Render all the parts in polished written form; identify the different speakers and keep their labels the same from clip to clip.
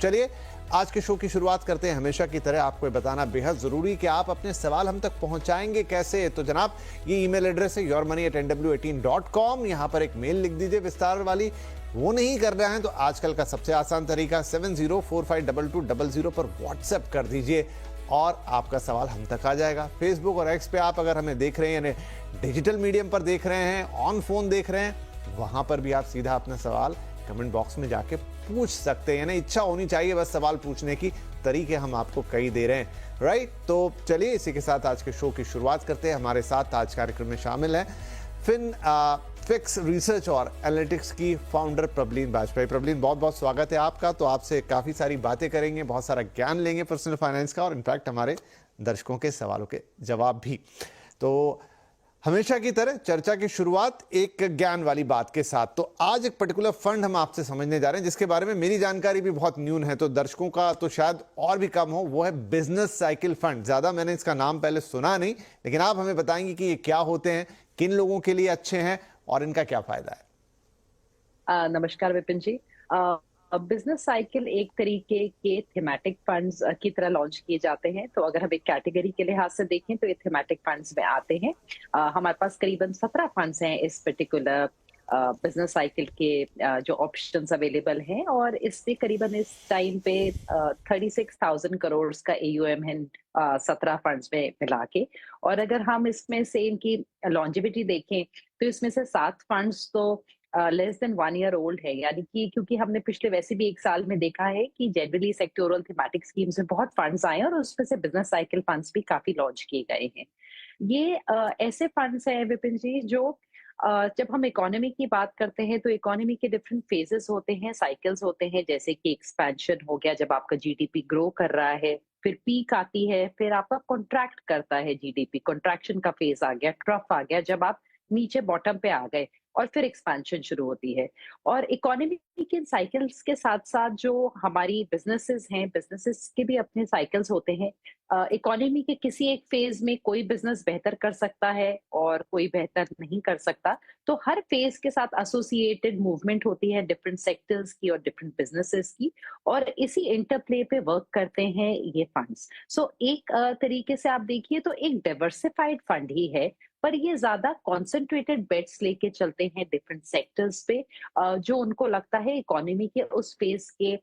Speaker 1: चलिए आज के शो की शुरुआत करते हैं। हमेशा की तरह आपको बताना बेहद जरूरी कि आप अपने सवाल हम तक पहुंचाएंगे कैसे। तो जनाब ये ईमेल एड्रेस है yourmoney@nw18.com। यहाँ पर एक मेल लिख दीजिए विस्तार वाली। वो नहीं कर रहे हैं तो आजकल का सबसे आसान तरीका 70452200 पर व्हाट्सएप कर दीजिए और आपका सवाल हम तक आ जाएगा। फेसबुक और एक्स पे आप अगर हमें देख रहे हैं, यानी डिजिटल मीडियम पर देख रहे हैं, ऑन फोन देख रहे हैं, वहां पर भी आप सीधा अपना सवाल कमेंट बॉक्स में जाके पूछ सकते हैं। यानी इच्छा होनी चाहिए बस सवाल पूछने की। तरीके हम आपको कई दे रहे हैं, राइट। तो चलिए इसी के साथ आज के शो की शुरुआत करते हैं। हमारे साथ आज कार्यक्रम में शामिल है फिक्स रिसर्च और एनालिटिक्स की फाउंडर प्रबलीन बाजपेयी। प्रबलीन, बहुत बहुत स्वागत है आपका। तो आपसे काफी सारी बातें करेंगे, बहुत सारा ज्ञान लेंगे पर्सनल फाइनेंस का, और इनफैक्ट हमारे दर्शकों के सवालों के जवाब भी। तो हमेशा की तरह चर्चा की शुरुआत एक ज्ञान वाली बात के साथ। तो आज एक पर्टिकुलर फंड हम आपसे समझने जा रहे हैं जिसके बारे में मेरी जानकारी भी बहुत न्यून है, तो दर्शकों का तो शायद और भी कम हो। वो है बिजनेस साइकिल फंड। ज्यादा मैंने इसका नाम पहले सुना नहीं, लेकिन आप हमें बताएंगे कि ये क्या होते हैं, किन लोगों के लिए अच्छे हैं और इनका क्या फायदा है।
Speaker 2: नमस्कार विपिन जी। बिजनेस साइकिल एक तरीके के थीमेटिक फंड्स की तरह लॉन्च किए जाते हैं। तो अगर हम एक कैटेगरी के लिहाज से देखें तो ये थीमेटिक फंड्स में आते हैं। हमारे पास करीबन 17 फंड्स हैं इस पर्टिकुलर बिजनेस साइकिल के जो ऑप्शंस अवेलेबल हैं, और इससे करीबन इस टाइम पे 36,000 करोड़ का AUM है 17 फंड्स में मिला के। और अगर हम इसमें से इनकी लॉन्जेविटी देखें तो इसमें से 7 फंड्स तो लेस देन 1 ईयर ओल्ड है। यानी कि क्योंकि हमने पिछले वैसे भी 1 साल में देखा है कि जनरली सेक्टोरल थीमेटिक स्कीम्स में बहुत फंड्स आए और उसमें से बिजनेस साइकिल फंड्स भी काफी लॉन्च किए गए हैं। ये ऐसे फंड्स हैं विपिन जी जो जब हम इकोनॉमी की बात करते हैं तो इकोनॉमी के डिफरेंट फेजेस होते हैं, साइकिल्स होते हैं। जैसे कि एक्सपेंशन हो गया, जब आपका GDP ग्रो कर रहा है, फिर पीक आती है, फिर आपका कॉन्ट्रैक्ट करता है GDP, कॉन्ट्रैक्शन का फेज आ गया, ट्रफ आ गया, जब आप नीचे बॉटम पे आ गए, और फिर एक्सपेंशन शुरू होती है। और इकोनॉमी के इन साइकिल्स के साथ साथ जो हमारी बिजनेसेस हैं, बिजनेसेस के भी अपने साइकिल्स होते हैं। इकोनॉमी के किसी एक फेज में कोई बिजनेस बेहतर कर सकता है और कोई बेहतर नहीं कर सकता। तो हर फेज के साथ एसोसिएटेड मूवमेंट होती है डिफरेंट सेक्टर्स की और डिफरेंट बिजनेसेस की, और इसी इंटरप्ले पे वर्क करते हैं ये फंड्स। सो एक तरीके से आप देखिए तो एक डाइवर्सिफाइड फंड ही है, पर ये ज्यादा कॉन्सेंट्रेटेड बेट्स लेके चलते हैं डिफरेंट सेक्टर्स पे, जो उनको लगता है इकोनॉमी के उस फेज के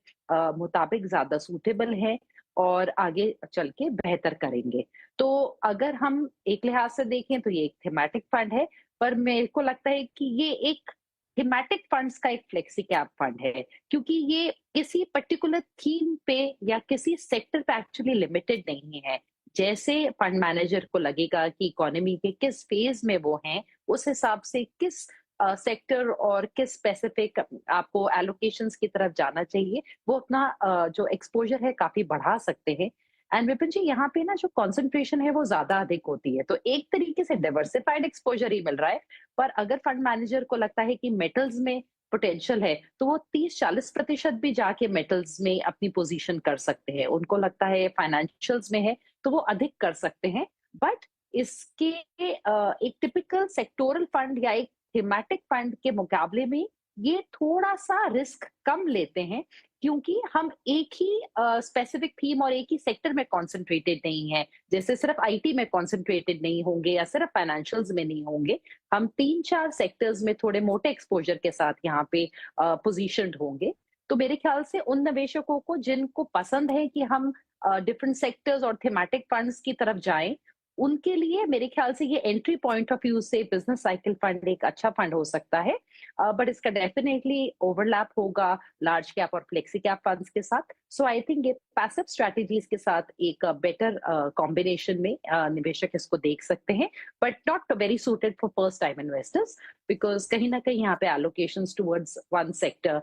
Speaker 2: मुताबिक ज्यादा सूटेबल है और आगे चल के बेहतर करेंगे। तो अगर हम एक लिहाज से देखें तो ये एक थीमेटिक फंड है, पर मेरे को लगता है कि ये एक थीमेटिक फंड्स का एक फ्लेक्सी कैप फंड है, क्योंकि ये किसी पर्टिकुलर थीम पे या किसी सेक्टर पे एक्चुअली लिमिटेड नहीं है। जैसे फंड मैनेजर को लगेगा कि इकोनॉमी के किस फेज में वो हैं, उस हिसाब से किस सेक्टर और किस स्पेसिफिक आपको एलोकेशंस की तरफ जाना चाहिए, वो अपना जो एक्सपोजर है काफी बढ़ा सकते हैं। एंड विपिन जी, यहाँ पे ना जो कंसंट्रेशन है वो ज्यादा अधिक होती है, तो एक तरीके से डाइवर्सिफाइड एक्सपोजर ही मिल रहा है। पर अगर फंड मैनेजर को लगता है कि मेटल्स में पोटेंशियल है, तो वो 30-40% भी जाके मेटल्स में अपनी पोजीशन कर सकते हैं। उनको लगता है फाइनेंशियल्स में है तो वो अधिक कर सकते हैं। बट इसके एक टिपिकल सेक्टोरल फंड या एक थीमेटिक फंड के मुकाबले में ये थोड़ा सा रिस्क कम लेते हैं, क्योंकि हम एक ही स्पेसिफिक थीम और एक ही सेक्टर में कॉन्सेंट्रेटेड नहीं है। जैसे सिर्फ IT में कॉन्सेंट्रेटेड नहीं होंगे या सिर्फ फाइनेंशियल्स में नहीं होंगे, हम 3-4 सेक्टर्स में थोड़े मोटे एक्सपोजर के साथ यहाँ पे पोजीशनड होंगे। तो मेरे ख्याल से उन निवेशकों को जिनको पसंद है कि हम डिफरेंट सेक्टर्स और थीमेटिक फंड्स की तरफ जाएं, उनके लिए मेरे ख्याल से ये एंट्री पॉइंट ऑफ व्यू से बिजनेस साइकिल फंड एक अच्छा फंड हो सकता है। बट इसका डेफिनेटली ओवरलैप होगा लार्ज कैप और फ्लेक्सी कैप फंड्स के साथ। सो आई थिंक ये पैसिव स्ट्रेटजीज के साथ एक बेटर कॉम्बिनेशन में निवेशक इसको देख सकते हैं, but not very suited for first time investors, because कहीं ना कहीं यहाँ पे एलोकेशंस टुवर्ड्स वन सेक्टर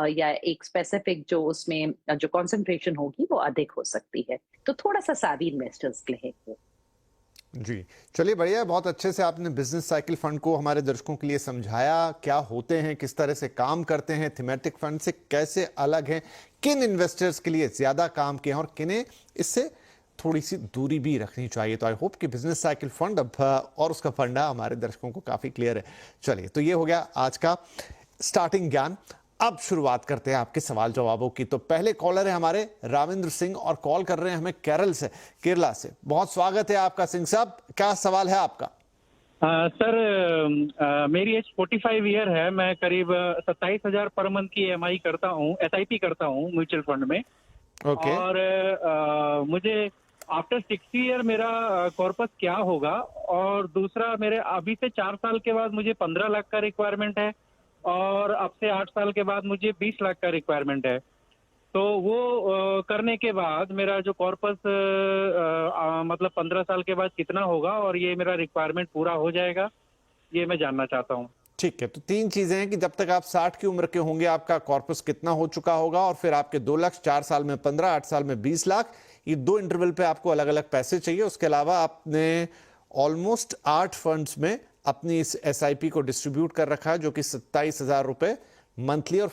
Speaker 2: या एक स्पेसिफिक जो उसमें जो कॉन्सेंट्रेशन होगी वो अधिक हो सकती है। तो थोड़ा सा सावी इन्वेस्टर्स के लिए है।
Speaker 1: जी चलिए, बढ़िया। बहुत अच्छे से आपने बिजनेस साइकिल फंड को हमारे दर्शकों के लिए समझाया, क्या होते हैं, किस तरह से काम करते हैं, थीमेटिक फंड से कैसे अलग हैं, किन इन्वेस्टर्स के लिए ज्यादा काम किए हैं और किन्हें इससे थोड़ी सी दूरी भी रखनी चाहिए। तो आई होप कि बिजनेस साइकिल फंड अब और उसका फंडा हमारे दर्शकों को काफी क्लियर है। चलिए, तो ये हो गया आज का स्टार्टिंग ज्ञान। अब शुरुआत करते हैं आपके सवाल जवाबों की। तो पहले कॉलर है हमारे राविंद्र सिंह और कॉल कर रहे हैं हमें केरला से। बहुत स्वागत है आपका सिंह साहब, क्या सवाल है आपका?
Speaker 3: सर, मेरी एज 45 ईयर है। मैं करीब 27,000 पर मंथ की EMI करता हूँ, SIP करता हूँ म्यूचुअल फंड में।
Speaker 1: ओके।
Speaker 3: और मुझे आफ्टर 60 ईयर मेरा कॉर्पस क्या होगा? और दूसरा, मेरे अभी से 4 साल के बाद मुझे 15 लाख का रिक्वायरमेंट है, और अब से 8 साल के बाद मुझे 20 लाख का रिक्वायरमेंट है। तो वो करने के बाद मेरा जो कॉर्पस मतलब 15 साल के बाद कितना होगा, और ये मेरा रिक्वायरमेंट पूरा हो जाएगा, ये मैं जानना चाहता हूँ।
Speaker 1: ठीक है, तो तीन चीजें हैं कि जब तक आप 60 की उम्र के होंगे आपका कॉर्पस कितना हो चुका होगा, और फिर आपके 2 लाख, 4 साल में 15, 8 साल में 20 लाख, ये दो इंटरवल पे आपको अलग अलग पैसे चाहिए। उसके अलावा आपने ऑलमोस्ट 8 फंड्स में अपनी इस SIP को डिस्ट्रीब्यूट कर रखा है, जो कि 27,000 रुपए मंथली, और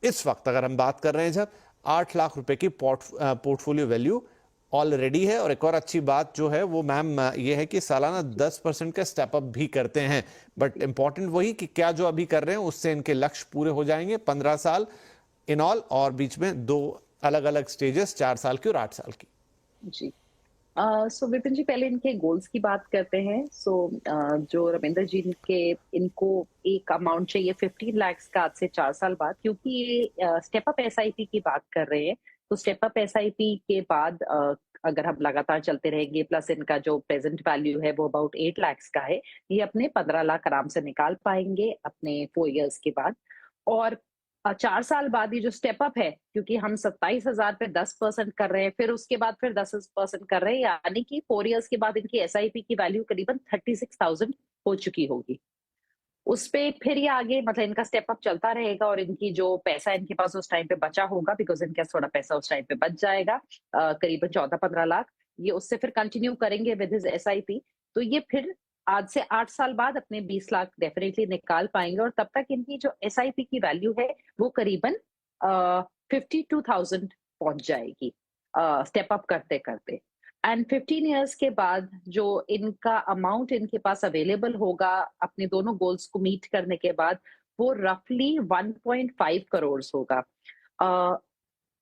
Speaker 1: इस वक्त अगर हम बात कर रहे हैं जब 8 लाख रुपए की पोर्टफोलियो वैल्यू ऑलरेडी है। और एक और अच्छी बात जो है वो मैम ये है कि सालाना 10% का स्टेप अप भी करते हैं। बट इंपॉर्टेंट वही कि क्या जो अभी कर रहे हैं उससे इनके लक्ष्य पूरे हो जाएंगे, 15 साल इन ऑल, और बीच में 2 अलग अलग स्टेजेस, 4 साल की और 8 साल की।
Speaker 2: जी। सो विपिन जी, पहले इनके गोल्स की बात करते हैं। जो रविंदर जी के, इनको एक अमाउंट चाहिए 15 लाख का आज से 4 साल बाद, क्योंकि ये स्टेप अप SIP की बात कर रहे हैं। तो स्टेप अप SIP के बाद अगर हम लगातार चलते रहेंगे, प्लस इनका जो प्रेजेंट वैल्यू है वो अबाउट 8 लाख का है, ये अपने 15 लाख आराम से निकाल पाएंगे अपने 4 इयर्स के बाद। और 4 साल बाद ये जो स्टेप अप है, क्योंकि हम 27,000 पे 10% कर रहे हैं, फिर उसके बाद फिर 10% कर रहे हैं, यानी कि 4 इयर्स के बाद इनकी SIP की वैल्यू करीबन 36,000 हो चुकी होगी। उस पे फिर ये आगे मतलब इनका स्टेप अप चलता रहेगा, और इनकी जो पैसा इनके पास उस टाइम पे बचा होगा, बिकॉज़ इनके पास थोड़ा पैसा उस टाइम पे बच जाएगा, करीबन 14-15 लाख, ये उससे फिर कंटिन्यू करेंगे विद हिज SIP। तो ये फिर आज से 8 साल बाद अपने 20 लाख डेफिनिटली निकाल पाएंगे, और तब तक इनकी जो SIP की वैल्यू है वो करीबन 52,000 पहुंच जाएगी स्टेप अप करते करते। एंड 15 इयर्स के बाद जो इनका अमाउंट इनके पास अवेलेबल होगा अपने दोनों गोल्स को मीट करने के बाद, वो रफली 1.5 करोड़ होगा।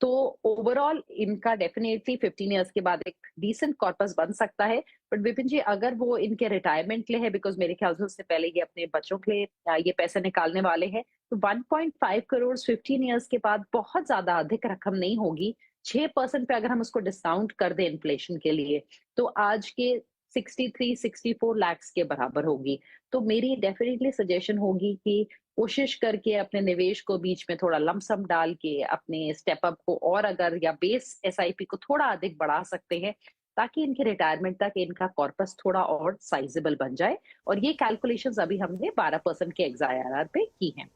Speaker 2: तो ओवरऑल इनका डेफिनेटली 15 इयर्स के बाद एक डिसेंट कॉर्पस बन सकता है। बट विपिन जी, अगर वो इनके रिटायरमेंट के लिए है, बिकॉज मेरे ख्याल से उससे पहले ये अपने बच्चों के लिए ये पैसे निकालने वाले हैं, तो 1.5 करोड़ 15 इयर्स के बाद बहुत ज्यादा अधिक रकम नहीं होगी। 6% पे अगर हम उसको डिस्काउंट कर दें इन्फ्लेशन के लिए, तो आज के 63-64 लाख के बराबर होगी। तो मेरी डेफिनेटली सजेशन होगी कि कोशिश करके अपने निवेश को बीच में थोड़ा लमसम डाल के अपने स्टेप अप को, और अगर या बेस SIP को थोड़ा अधिक बढ़ा सकते हैं, ताकि इनके रिटायरमेंट तक इनका कॉर्पस थोड़ा और साइजेबल बन जाए। और ये कैलकुलेशंस अभी हमने 12% के XIRR पे की हैं।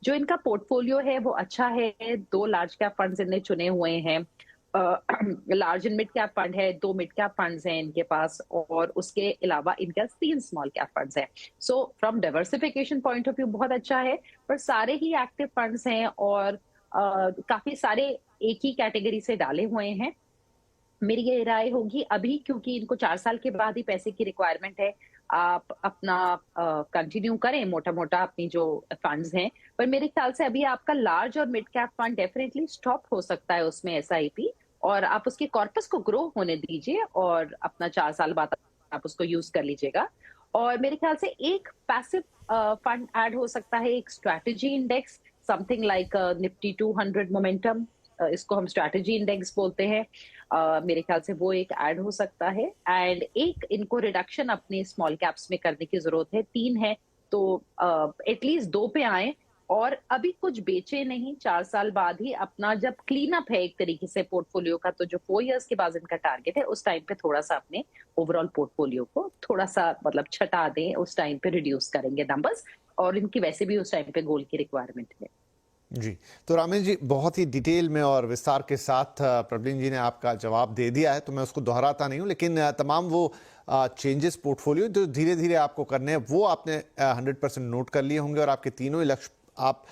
Speaker 2: जो इनका पोर्टफोलियो है वो अच्छा है। 2 लार्ज कैप फंड्स इनने चुने हुए हैं। Large and mid cap fund है, 2 मिड कैप फंड्स हैं इनके पास, और उसके अलावा इनके पास 3 स्मॉल कैप फंड्स हैं। So from diversification point of view बहुत अच्छा है, पर सारे ही एक्टिव फंड्स हैं, और काफी सारे एक ही कैटेगरी से डाले हुए हैं। मेरी ये राय होगी अभी, क्योंकि इनको 4 साल के बाद ही पैसे की रिक्वायरमेंट है, आप अपना कंटिन्यू करें मोटा मोटा अपनी जो फंड्स हैं। पर मेरे ख्याल से अभी आपका लार्ज और mid cap fund definitely stop हो सकता है उसमें SIP, और आप उसके कॉर्पस को ग्रो होने दीजिए, और अपना 4 साल बाद आप उसको यूज कर लीजिएगा। और मेरे ख्याल से एक पैसिव फंड ऐड हो सकता है, एक strategy index, something like Nifty 200 momentum, इसको हम स्ट्रैटेजी इंडेक्स बोलते हैं। मेरे ख्याल से वो एक ऐड हो सकता है। एंड एक इनको रिडक्शन अपने स्मॉल कैप्स में करने की जरूरत है। 3 है तो एटलीस्ट 2 पे आए, और अभी कुछ बेचे नहीं। 4 साल बाद ही अपना जब क्लीन अप है एक तरीके से पोर्टफोलियो का, तो जो 4 इयर्स के बाद इनका टारगेट है, उस टाइम पे थोड़ा सा अपने ओवरऑल पोर्टफोलियो को थोड़ा सा मतलब छटा दें, उस टाइम पे रिड्यूस करेंगे नंबर्स, और इनकी वैसे भी उस टाइम पे गोल की रिक्वायरमेंट है।
Speaker 1: जी, तो रामेश जी बहुत ही डिटेल में और विस्तार के साथ प्रवीण जी ने आपका जवाब दे दिया है, तो मैं उसको दोहराता नहीं हूँ, लेकिन तमाम वो चेंजेस पोर्टफोलियो जो धीरे धीरे आपको करने हैं वो आपने 100% नोट कर लिए होंगे, और आपके तीनों ही लक्ष्य आप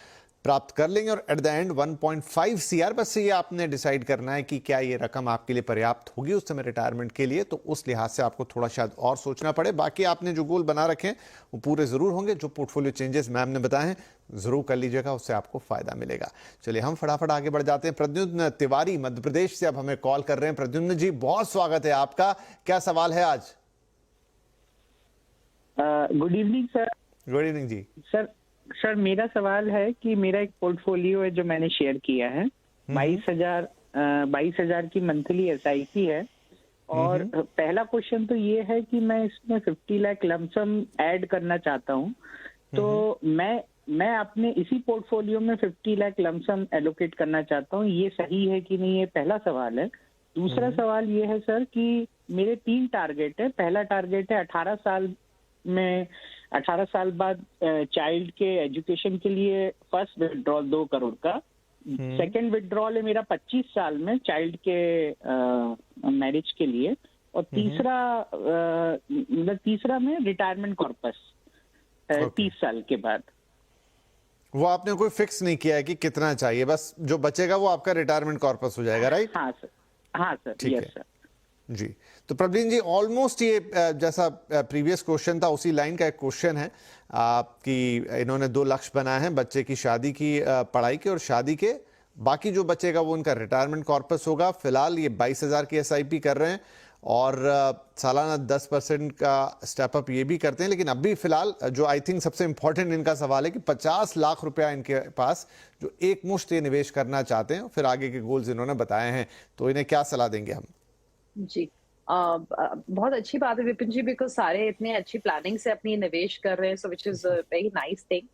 Speaker 1: प्राप्त कर लेंगे और एट द एंड 1.5 सीआर, बस ये आपने डिसाइड करना है कि क्या ये रकम आपके लिए पर्याप्त होगी उस समय रिटायरमेंट के लिए। तो उस लिहाज से आपको थोड़ा शायद और सोचना पड़े। बाकी आपने जो गोल बना रखे हैं वो पूरे जरूर होंगे। जो पोर्टफोलियो चेंजेस मैम ने बताए हैं जरूर कर लीजिएगा, उससे आपको फायदा मिलेगा। चलिए हम फटाफट आगे बढ़ जाते हैं। प्रद्युम्न तिवारी मध्य प्रदेश से अब हमें कॉल कर रहे हैं। प्रद्युम्न जी, बहुत स्वागत है आपका। क्या सवाल है आज?
Speaker 4: Good evening sir.
Speaker 1: Good evening जी।
Speaker 4: सर मेरा सवाल है कि मेरा एक पोर्टफोलियो है जो मैंने शेयर किया है, 22,000 की मंथली एसआईपी है। और पहला क्वेश्चन तो ये है कि मैं इसमें 50 लाख लमसम ऐड करना चाहता हूँ, तो मैं अपने इसी पोर्टफोलियो में 50 लाख लमसम एलोकेट करना चाहता हूँ, ये सही है कि नहीं, ये पहला सवाल है। दूसरा सवाल ये है सर कि मेरे 3 टारगेट है। पहला टारगेट है 18 साल बाद चाइल्ड के एजुकेशन के लिए फर्स्ट विड्रॉल 2 करोड़ का। सेकंड विड्रॉल है मेरा 25 साल में चाइल्ड के मैरिज के लिए। और तीसरा में रिटायरमेंट कॉर्पस 30 साल के बाद।
Speaker 1: वो आपने कोई फिक्स नहीं किया है कि कितना चाहिए, बस जो बचेगा वो आपका रिटायरमेंट कॉर्पस हो जाएगा, राइट?
Speaker 4: हाँ सर।
Speaker 1: ठीक
Speaker 4: यस
Speaker 1: है
Speaker 4: सर
Speaker 1: जी। तो प्रवीण जी, ऑलमोस्ट ये जैसा प्रीवियस क्वेश्चन था उसी लाइन का एक क्वेश्चन है कि इन्होंने 2 लक्ष्य बनाए हैं बच्चे की शादी की, पढ़ाई के और शादी के। बाकी जो बचेगा वो उनका रिटायरमेंट कॉर्पस होगा। फिलहाल ये 22,000 की एसआईपी कर रहे हैं और सालाना 10% का स्टेपअप ये भी करते हैं। लेकिन अभी फिलहाल जो आई थिंक सबसे इंपॉर्टेंट इनका सवाल है कि 50 लाख रुपया इनके पास जो एक मुश्त ये निवेश करना चाहते हैं, फिर आगे के गोल्स इन्होंने बताए हैं, तो इन्हें क्या सलाह देंगे हम?
Speaker 2: जी, बहुत अच्छी बात है विपिन जी, बिकॉज सारे इतने अच्छी प्लानिंग से अपनी निवेश कर रहे हैं, so which is very nice thing.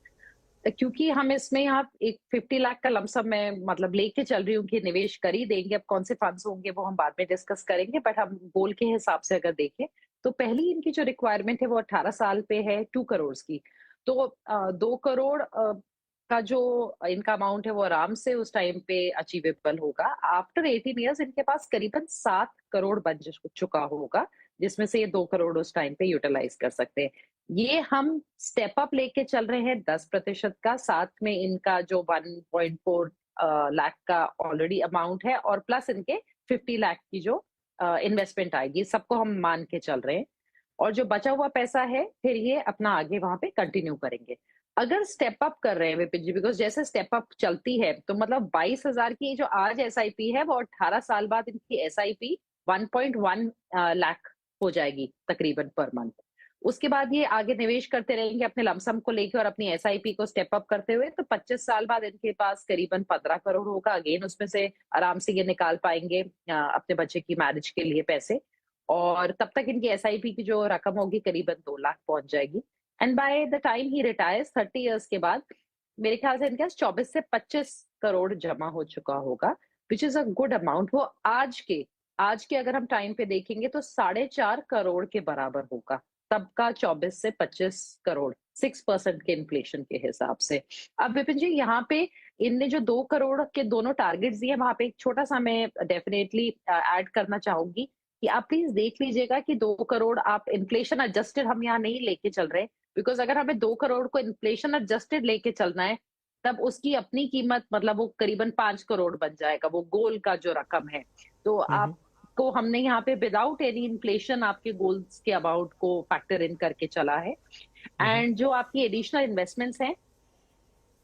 Speaker 2: क्योंकि हम इसमें यहाँ एक 50 लाख का लमसम मैं मतलब लेके चल रही हूँ कि निवेश कर ही देंगे। अब कौन से फंड्स होंगे वो हम बाद में डिस्कस करेंगे, बट हम गोल के हिसाब से अगर देखें तो पहली इनकी जो रिक्वायरमेंट है वो 18 साल पे है 2 करोड़ की। तो 2 करोड़ का जो इनका अमाउंट है वो आराम से उस टाइम पे अचीवेबल होगा। आफ्टर 18 इयर्स इनके पास करीबन 7 करोड़ बन चुका होगा, जिसमें से ये 2 करोड़ उस टाइम पे यूटिलाइज कर सकते हैं। ये हम स्टेप अप लेके चल रहे हैं 10% का, साथ में इनका जो 1.4 लाख का ऑलरेडी अमाउंट है और प्लस इनके 50 लाख की जो इन्वेस्टमेंट आएगी, सबको हम मान के चल रहे हैं। और जो बचा हुआ पैसा है फिर ये अपना आगे वहां पे कंटिन्यू करेंगे। अगर स्टेप अप कर रहे हैं विपिन जी, बिकॉज जैसे स्टेप अप चलती है तो मतलब 22,000 की जो आज एसआईपी है वो 18 साल बाद इनकी एसआईपी 1.1 लाख हो जाएगी तकरीबन पर मंथ। उसके बाद ये आगे निवेश करते रहेंगे अपने लमसम को लेकर और अपनी एसआईपी को स्टेप अप करते हुए, तो 25 साल बाद इनके पास करीबन 15 करोड़ होगा। अगेन उसमें से आराम से ये निकाल पाएंगे अपने बच्चे की मैरिज के लिए पैसे, और तब तक इनकी एसआईपी की जो रकम होगी करीबन 2 लाख पहुंच जाएगी। And by the time he retires 30 years के बाद मेरे ख्याल से इनके पास 24 से 25 करोड़ जमा हो चुका होगा, which is a good amount. वो आज के अगर हम टाइम पे देखेंगे तो 4.5 करोड़ के बराबर होगा तब का 24 से 25 करोड़ 6% के इन्फ्लेशन के हिसाब से। अब विपिन जी, यहाँ पे इनने जो 2 करोड़ के दोनों टारगेट्स दिए, वहां पे एक छोटा सा मैं डेफिनेटली ऐड करना चाहूंगी कि आप प्लीज देख लीजिएगा कि 2 करोड़ आप इन्फ्लेशन एडजस्टेड हम यहाँ नहीं लेके चल रहे, बिकॉज अगर हमें 2 करोड़ को इन्फ्लेशन एडजस्टेड लेके चलना है तब उसकी अपनी कीमत मतलब वो करीबन 5 करोड़ बन जाएगा, वो गोल का जो रकम है। तो आपको हमने यहाँ पे विदाउट एनी इन्फ्लेशन आपके गोल्स के अमाउंट को फैक्टर इन करके चला है। एंड जो आपकी एडिशनल इन्वेस्टमेंट्स हैं,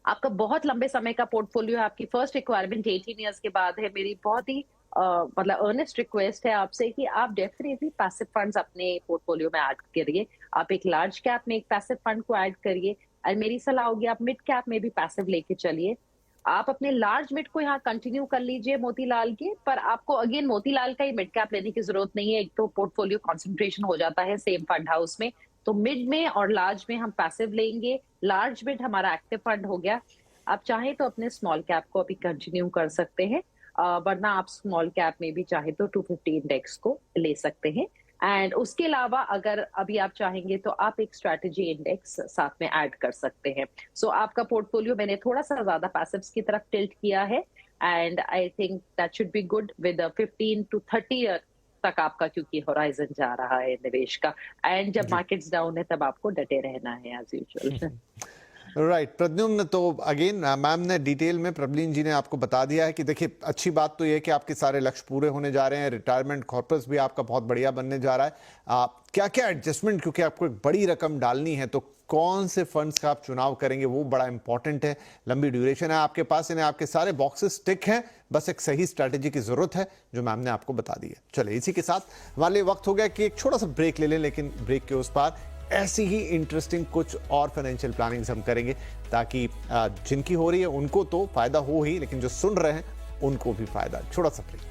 Speaker 2: आपका बहुत लंबे समय का पोर्टफोलियो है, आपकी फर्स्ट रिक्वायरमेंट 18 इयर्स के बाद है। मेरी बहुत ही मतलब अर्नेस्ट रिक्वेस्ट है आपसे कि आप डेफिनेटली पैसिव फंड्स अपने पोर्टफोलियो में ऐड करिए। आप एक लार्ज कैप में एक पैसिव फंड को ऐड करिए, और मेरी सलाह होगी आप मिड कैप में भी पैसिव लेके चलिए। आप अपने लार्ज मिड को यहाँ कंटिन्यू कर लीजिए मोतीलाल के, पर आपको अगेन मोतीलाल का ही मिड कैप लेने की जरूरत नहीं है। एक तो पोर्टफोलियो कॉन्सेंट्रेशन हो जाता है सेम फंड हाउस में, तो मिड में और लार्ज में हम पैसिव लेंगे। लार्ज मिड हमारा एक्टिव फंड हो गया। आप चाहें तो अपने स्मॉल कैप को अभी कंटिन्यू कर सकते हैं, वरना आप स्मॉल कैप में भी चाहे तो 250 इंडेक्स को ले सकते हैं। एंड उसके अलावा अगर अभी आप चाहेंगे तो आप एक स्ट्रैटेजी इंडेक्स साथ में ऐड कर सकते हैं। सो आपका पोर्टफोलियो मैंने थोड़ा सा ज्यादा पैसिव्स की तरफ टिल्ट किया है, and I think that should be good with 15 to 30 year तक आपका, क्योंकि होराइजन जा रहा है निवेश का। एंड जब मार्केट्स डाउन है तब आपको डटे रहना है एज यूजुअल।
Speaker 1: राइट प्रद्युम्न, तो अगेन मैम ने डिटेल में, प्रबलीन जी ने आपको बता दिया है कि देखिए अच्छी बात तो ये है कि आपके सारे लक्ष्य पूरे होने जा रहे हैं, रिटायरमेंट कॉर्पस भी आपका बहुत बढ़िया बनने जा रहा है। क्या क्या एडजस्टमेंट, क्योंकि आपको एक बड़ी रकम डालनी है, तो कौन से फंड्स का आप चुनाव करेंगे वो बड़ा इंपॉर्टेंट है। लंबी ड्यूरेशन है आपके पास, इन्हें आपके सारे बॉक्सेस टिक हैं, बस एक सही स्ट्रैटेजी की जरूरत है जो मैम ने आपको बता दी है। चलिए इसी के साथ हमारे लिए वक्त हो गया कि एक छोटा सा ब्रेक ले लें, लेकिन ब्रेक के उस पार ऐसी ही इंटरेस्टिंग कुछ और फाइनेंशियल प्लानिंग्स हम करेंगे, ताकि जिनकी हो रही है उनको तो फायदा हो ही, लेकिन जो सुन रहे हैं उनको भी फायदा। छोटा सा ब्रेक।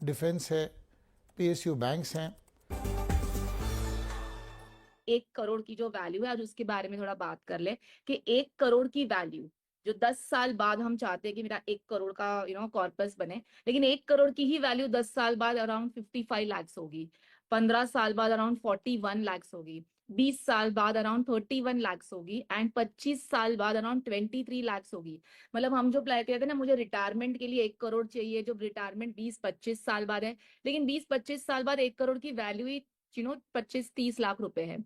Speaker 5: डिफेंस है, पीएसयू बैंक्स हैं।
Speaker 6: 1 करोड़ की जो वैल्यू है, आज उसके बारे में थोड़ा बात कर ले कि 1 करोड़ की वैल्यू जो 10 साल बाद हम चाहते हैं कि मेरा 1 करोड़ का कॉर्पस बने, लेकिन 1 करोड़ की ही वैल्यू 10 साल बाद अराउंड 55 लाख होगी, 15 साल बाद अराउंड 41 लाख होगी, 20 साल बाद अराउंड 31 लाख होगी एंड 25 साल बाद अराउंड 23 लाख होगी। मतलब हम जो प्लान कहते हैं ना, मुझे रिटायरमेंट के लिए 1 करोड़ चाहिए, जो रिटायरमेंट 20-25 साल बाद है, लेकिन 20-25 साल बाद 1 करोड़ की वैल्यू ही 25-30 लाख रुपए है।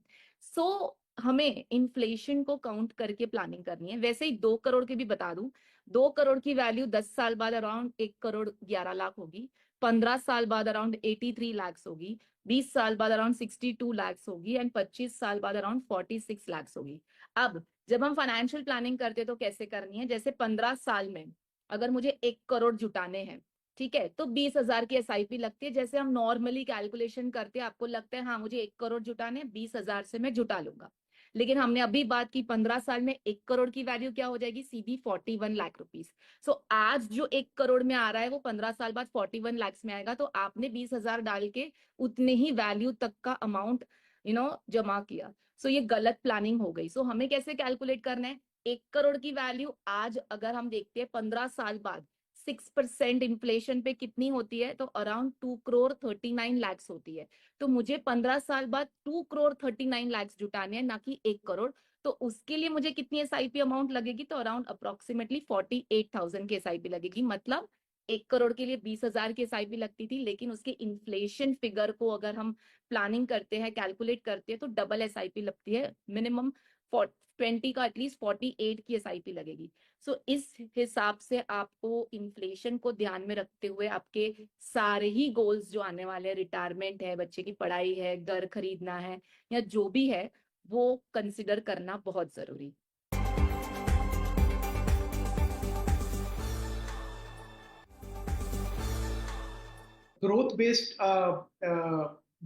Speaker 6: सो हमें इन्फ्लेशन को काउंट करके प्लानिंग करनी है। वैसे ही 2 करोड़ की भी बता दूं, 2 करोड़ की वैल्यू 10 साल बाद अराउंड 1 करोड़ 11 लाख होगी, 15 साल बाद अराउंड 83 लाख होगी, 20 साल बाद अराउंड 62 लाख होगी एंड 25 साल बाद अराउंड 46 लाख होगी। अब जब हम फाइनेंशियल प्लानिंग करते हैं तो कैसे करनी है, जैसे 15 साल में अगर मुझे 1 करोड़ जुटाने हैं, ठीक है, तो 20,000 की एसआईपी लगती है। जैसे हम नॉर्मली कैलकुलेशन करते हैं, आपको लगता है हाँ मुझे 1 करोड़ जुटाने, 20,000 से मैं जुटा लूंगा, लेकिन हमने अभी बात की 15 साल में 1 करोड़ की वैल्यू क्या हो जाएगी, सीधी 41 लाख रुपीस। सो आज जो 1 करोड़ में आ रहा है वो 15 साल बाद 41 लाख में आएगा, तो आपने 20,000 डाल के उतने ही वैल्यू तक का अमाउंट जमा किया। सो ये गलत प्लानिंग हो गई। सो हमें कैसे कैलकुलेट करना है, 1 करोड़ की वैल्यू आज अगर हम देखते हैं 15 साल बाद 6% इन्फ्लेशन पे कितनी होती है, तो अराउंड 2 करोड़ 39 लाख होती है। तो मुझे 15 साल बाद 2 करोड़ 39 लाख जुटाने हैं, ना कि 1 करोड़। तो उसके लिए मुझे कितनी एसआईपी अमाउंट लगेगी, तो अराउंड अप्रोक्सीमेटली 48,000 की एसआईपी लगेगी। मतलब 1 करोड़ के लिए 20,000 की एसआईपी लगती थी, लेकिन उसके इन्फ्लेशन फिगर को अगर हम प्लानिंग करते हैं, कैलकुलेट करते हैं, तो डबल एसआईपी लगती है। मिनिमम 20 का एटलीस्ट 48 की एसआईपी लगेगी। सो इस हिसाब से आपको इन्फ्लेशन को ध्यान में रखते हुए आपके सारे ही गोल्स जो आने वाले हैं, रिटायरमेंट है, बच्चे की पढ़ाई है, घर खरीदना है, या जो भी है, वो कंसिडर करना बहुत जरूरी।
Speaker 7: ग्रोथ बेस्ड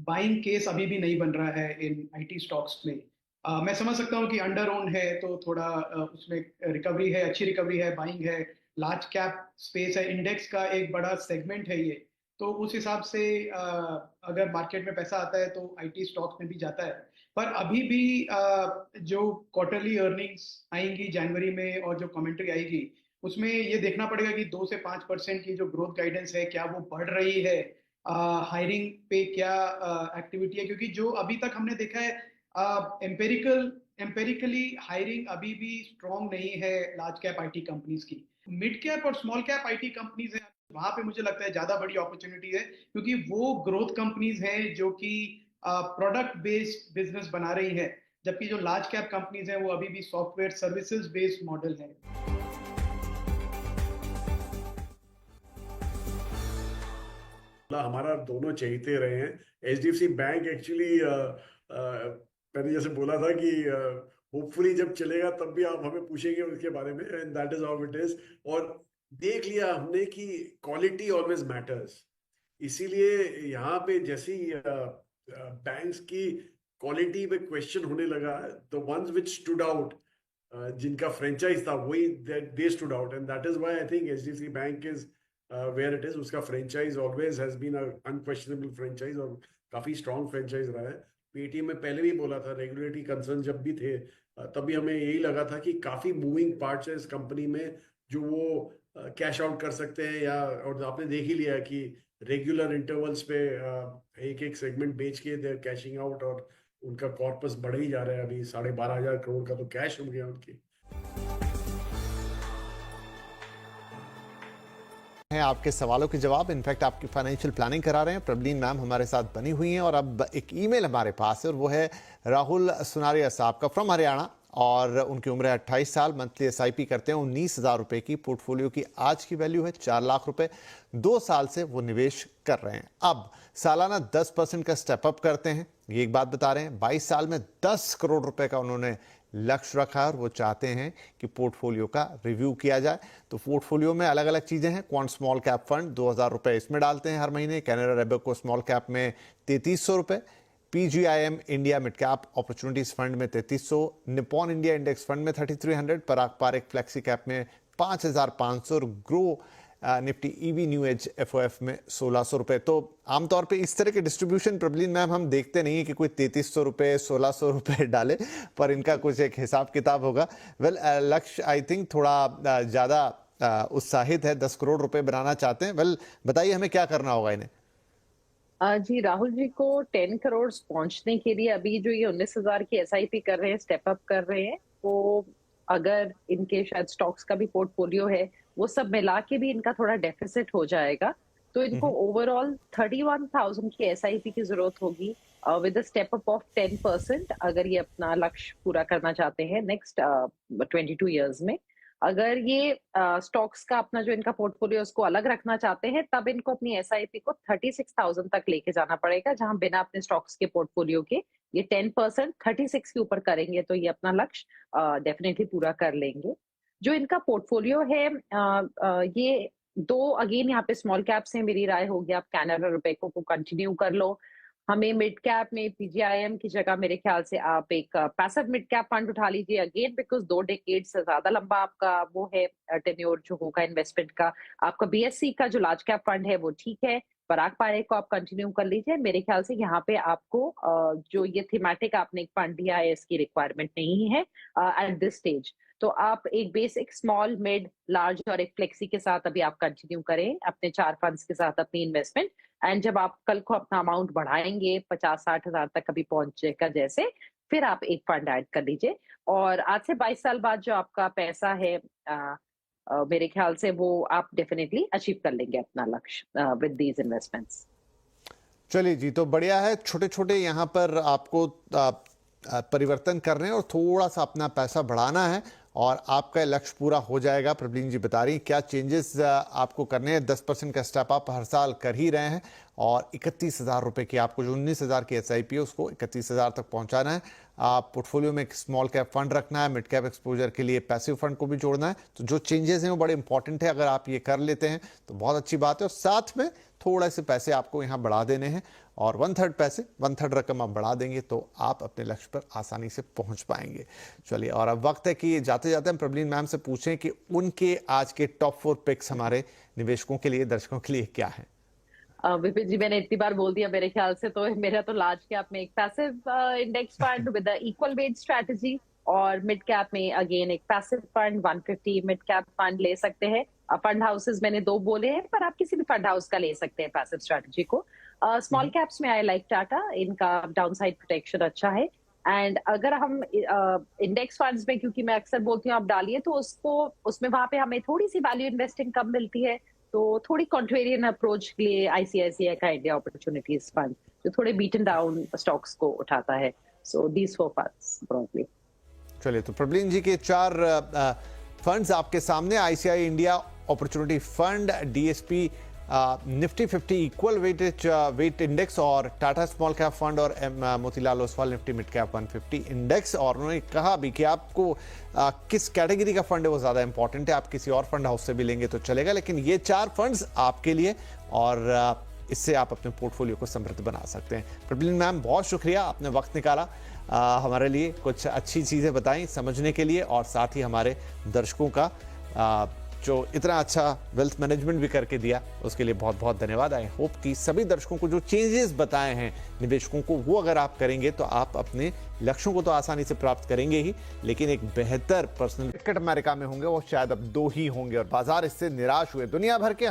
Speaker 7: बाइंग केस अभी भी नहीं बन रहा है इन आईटी स्टॉक्स में। मैं समझ सकता हूँ कि अंडर ओन है तो थोड़ा उसमें रिकवरी है, अच्छी रिकवरी है, बाइंग है, लार्ज कैप स्पेस है, इंडेक्स का एक बड़ा सेगमेंट है ये, तो उस हिसाब से अगर मार्केट में पैसा आता है तो आईटी स्टॉक्स में भी जाता है। पर अभी भी जो क्वार्टरली अर्निंग्स आएंगी जनवरी में और जो कमेंट्री आएगी उसमें ये देखना पड़ेगा कि 2 से 5% की जो ग्रोथ गाइडेंस है क्या वो बढ़ रही है, हायरिंग पे क्या एक्टिविटी है, क्योंकि जो अभी तक हमने देखा है एम्पेरिकली हायरिंग अभी भी स्ट्रॉन्ग नहीं है लार्ज कैप आईटी कंपनीज की। मिड कैप और स्मॉल कैप आईटी कंपनीज है, वहां पे मुझे लगता है ज्यादा बड़ी अपॉर्चुनिटी है, क्योंकि वो ग्रोथ कंपनीज हैं जो कि प्रोडक्ट बेस्ड बिजनेस बना रही है, जबकि जो लार्ज कैप कंपनीज हैं वो अभी भी सॉफ्टवेयर सर्विसेज बेस्ड मॉडल है।
Speaker 8: हमारा दोनों चहीते रहे हैं। एचडीएफसी बैंक एक्चुअली मैंने जैसे बोला था कि होपफुली जब चलेगा तब भी आप हमें पूछेंगे उसके बारे में, and that is how it is. और देख लिया हमने कि क्वालिटी ऑलवेज मैटर्स, इसीलिए यहाँ पे जैसी बैंक्स की क्वालिटी पे क्वेश्चन होने लगा, the ones which stood out, जिनका फ्रेंचाइज था वही they stood out, and that is why I think HDFC bank is where it is। उसका franchise always has been unquestionable franchise और काफी स्ट्रॉन्ग फ्रेंचाइज रहा है। पेटीएम में पहले भी बोला था, रेगुलेटरी कंसर्न जब भी थे तभी हमें यही लगा था कि काफी मूविंग पार्ट्स है इस कंपनी में जो वो कैश आउट कर सकते हैं, या और आपने देख ही लिया कि रेगुलर इंटरवल्स पे एक एक सेगमेंट बेच के देर कैशिंग आउट, और उनका कॉर्पस बढ़ ही जा रहा है। अभी 12,500 करोड़ का तो कैश हो गया उनकी।
Speaker 1: हैं आपके सवालों के जवाब। इनफैक्ट आपकी फाइनेंशियल प्लानिंग करा रहे हैं। प्रबलीन मैम हमारे साथ बनी हुई हैं और अब एक ईमेल हमारे पास है और वो है राहुल सुनारिया साहब का फ्रॉम हरियाणा और उनकी उम्र है 28 साल। मंथली SIP करते हैं 19,000 रुपए की। पोर्टफोलियो की आज की वैल्यू है 4 लाख रुपए। 2 साल से वो निवेश कर रहे हैं। अब सालाना 10% का स्टेप अप करते हैं। ये एक बात बता रहे हैं। 22 साल में 10 करोड़ रुपए का उन्होंने लक्ष्य रखा है और वो चाहते हैं कि पोर्टफोलियो का रिव्यू किया जाए। तो पोर्टफोलियो में अलग अलग चीजें हैं। क्वांट स्मॉल कैप फंड 2,000 रुपए इसमें डालते हैं हर महीने। कैनरा रेबेको स्मॉल कैप में 3,300 रुपए। PGIM India mid cap opportunities fund में 3,300। निपॉन इंडिया इंडेक्स फंड में 3,300। पराग पारेख फ्लेक्सी कैप में 5,500 और grow Nifty EV new age FOF में 1,600 रुपए। तो आमतौर पे इस तरह के डिस्ट्रीब्यूशन प्रबलीन मैम हम देखते नहीं है कि कोई 3,300 रुपए 1,600 रुपए डाले, पर इनका कुछ एक हिसाब किताब होगा। वेल लक्ष्य आई थिंक थोड़ा ज्यादा उत्साहित है, 10 करोड़ रुपए बनाना चाहते हैं। वेल बताइए हमें क्या करना होगा इन्हें।
Speaker 2: जी राहुल जी को 10 करोड़ पहुंचने के लिए अभी जो ये 19,000 की SIP कर रहे हैं, स्टेप अप कर रहे हैं, तो अगर इनके शायद स्टॉक्स का भी पोर्टफोलियो है, वो सब मिला के भी इनका थोड़ा डेफिसिट हो जाएगा। तो इनको ओवरऑल 31,000 की SIP की जरूरत होगी विद स्टेप अप ऑफ 10% अगर ये अपना लक्ष्य पूरा करना चाहते हैं नेक्स्ट 22 ईयर्स में। अगर ये स्टॉक्स का अपना जो इनका पोर्टफोलियो उसको अलग रखना चाहते हैं, तब इनको अपनी SIP को 36,000 तक लेके जाना पड़ेगा, जहां बिना अपने स्टॉक्स के पोर्टफोलियो के ये 10% 36 के ऊपर करेंगे तो ये अपना लक्ष्य डेफिनेटली पूरा कर लेंगे। जो इनका पोर्टफोलियो है ये दो अगेन यहाँ पे स्मॉल कैप्स हैं। मेरी राय होगी आप कैनरा रुपैको को कंटिन्यू कर लो। हमें मिड कैप में PGIM की जगह मेरे ख्याल से आप एक पैसिव मिड कैप फंड उठा लीजिए अगेन, बिकॉज 2 डेकेड से ज्यादा लंबा आपका वो है टेन्योर जो होगा इन्वेस्टमेंट का। आपका BSE का जो लार्ज कैप फंड है वो ठीक है। पराग पारेख को आप कंटिन्यू कर लीजिए। मेरे ख्याल से यहाँ पे आपको जो ये थीमेटिक आपने एक फंड दिया है इसकी रिक्वायरमेंट नहीं है एट दिस स्टेज। तो आप एक बेसिक स्मॉल मिड लार्ज और एक फ्लेक्सी के साथ अभी आप कंटिन्यू करें अपने 4 फंड्स के साथ अपनी इन्वेस्टमेंट। एंड जब आप कल को अपना अमाउंट बढ़ाएंगे 50-60 हजार तक कभी पहुंचेगा जैसे, फिर आप एक फंड ऐड कर लीजिए। और आज से 22 साल बाद जो आपका पैसा है मेरे ख्याल से वो आप डेफिनेटली अचीव कर लेंगे अपना लक्ष्य विद दीज इन्वेस्टमेंट्स।
Speaker 1: चलिए जी, तो बढ़िया है। छोटे छोटे यहाँ पर आपको परिवर्तन करने और थोड़ा सा अपना पैसा बढ़ाना है और आपका लक्ष्य पूरा हो जाएगा। प्रबलीन जी बता रही क्या चेंजेस आपको करने हैं। 10% का स्टेप अप हर साल कर ही रहे हैं और 31,000 रुपए की आपको जो 19,000 की SIP है उसको 31,000 तक पहुंचाना है। आप पोर्टफोलियो में एक स्मॉल कैप फंड रखना है, मिड कैप एक्सपोजर के लिए पैसिव फंड को भी जोड़ना है। तो जो चेंजेस हैं वो बड़े इंपॉर्टेंट है। अगर आप ये कर लेते हैं तो बहुत अच्छी बात है। और साथ में थोड़े से पैसे आपको यहाँ बढ़ा देने हैं और 1/3 रकम आप बढ़ा देंगे तो आप अपने लक्ष्य पर आसानी से पहुंच पाएंगे। चलिए, और अब वक्त है कि जाते जाते हम प्रबलीन मैम से पूछें कि उनके आज के टॉप 4 पिक्स हमारे निवेशकों के लिए, दर्शकों के लिए क्या है।
Speaker 2: विपिन जी मैंने इतनी बार बोल दिया मेरे ख्याल से, तो मेरा तो लार्ज कैप में एक passive index fund with equal weight strategy और मिड कैप में अगेन एक passive fund 150 mid cap fund ले सकते हैं। फंड हाउसेस मैंने 2 बोले हैं, पर आप किसी भी फंड हाउस का ले सकते हैं पैसिव स्ट्रेटजी को। स्मॉल कैप्स में आई लाइक टाटा, इनका डाउनसाइड प्रोटेक्शन अच्छा है। एंड अगर हम इंडेक्स फंड्स में, क्योंकि मैं अक्सर बोलती हूँ आप डालिए, तो उसमें वहां पे हमें थोड़ी सी वैल्यू इन्वेस्टिंग कम मिलती है, तो थोड़ी कॉन्ट्रेरियन अप्रोच के लिए ICICI का इंडिया अपॉर्चुनिटीज फंड जो थोड़े बीटन डाउन स्टॉक्स को उठाता है। So these 4 funds broadly.
Speaker 1: चलिए, तो प्रबलीन जी के 4 फंड्स आपके सामने। ICICI India opportunity fund, DSP Nifty 50 equal weight index और टाटा स्मॉल कैप फंड और Motilal Oswal Nifty mid cap 150 index. और उन्होंने कहा भी कि आपको किस कैटेगरी का फंड है वो ज़्यादा इंपॉर्टेंट है। आप किसी और फंड हाउस से भी लेंगे तो चलेगा, लेकिन ये 4 फंड्स आपके लिए और इससे आप अपने पोर्टफोलियो को समृद्ध बना सकते हैं। प्रबलीन मैम बहुत शुक्रिया, आपने वक्त निकाला हमारे लिए, कुछ अच्छी चीज़ें बताई समझने के लिए और साथ ही हमारे दर्शकों का जो इतना अच्छा वेल्थ मैनेजमेंट भी करके दिया उसके लिए बहुत बहुत धन्यवाद। आई होप कि सभी दर्शकों को जो चेंजेस बताए हैं निवेशकों को, वो अगर आप करेंगे तो आप अपने लक्ष्यों को तो आसानी से प्राप्त करेंगे ही, लेकिन एक बेहतर पर्सनल टिकट अमेरिका में होंगे वो शायद अब 2 ही होंगे और बाजार इससे निराश हुए। दुनिया भर के